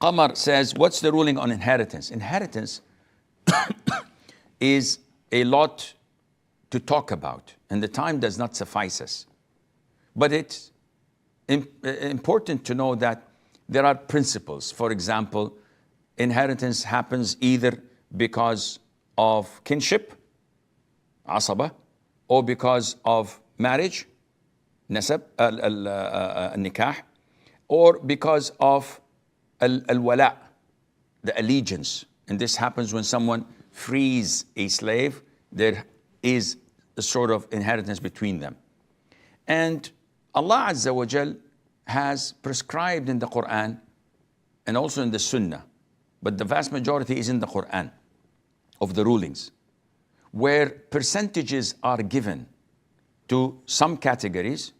Qamar says, what's the ruling on inheritance? Inheritance is a lot to talk about, and the time does not suffice us. But it's important to know that there are principles. For example, inheritance happens either because of kinship, asaba, or because of marriage, nasab, nikah, or because of al-wala, the allegiance. And this happens when someone frees a slave. There is a sort of inheritance between them. And Allah Azza wa Jal has prescribed in the Quran and also in the Sunnah, but the vast majority is in the Quran, of the rulings, where percentages are given to some categories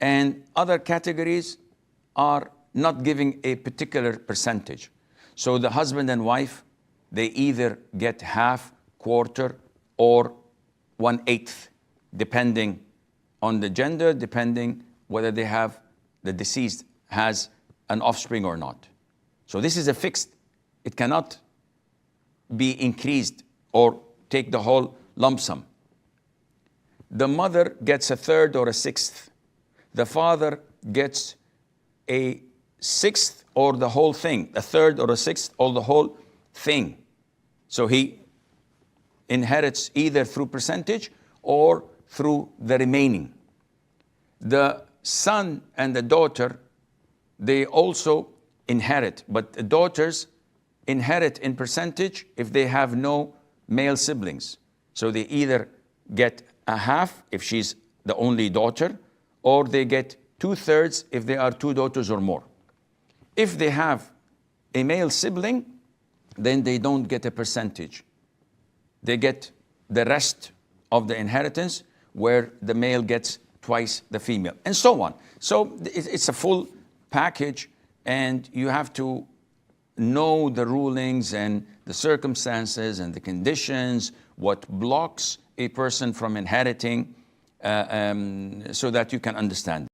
and other categories are not giving a particular percentage. So the husband and wife, they either get half, quarter, or 1/8, depending on the gender, depending whether they have, the deceased has an offspring or not. So this is a fixed, it cannot be increased or take the whole lump sum. The mother gets 1/3 or 1/6. The father gets 1/6 or the whole thing, 1/3 or 1/6 or the whole thing. So he inherits either through percentage or through the remaining. The son and the daughter, they also inherit, but the daughters inherit in percentage if they have no male siblings. So they either get a half if she's the only daughter, or they get 2/3 if they are 2 daughters or more. If they have a male sibling, then they don't get a percentage. They get the rest of the inheritance, where the male gets twice the female, and so on. So it's a full package, and you have to know the rulings and the circumstances and the conditions, what blocks a person from inheriting, so that you can understand.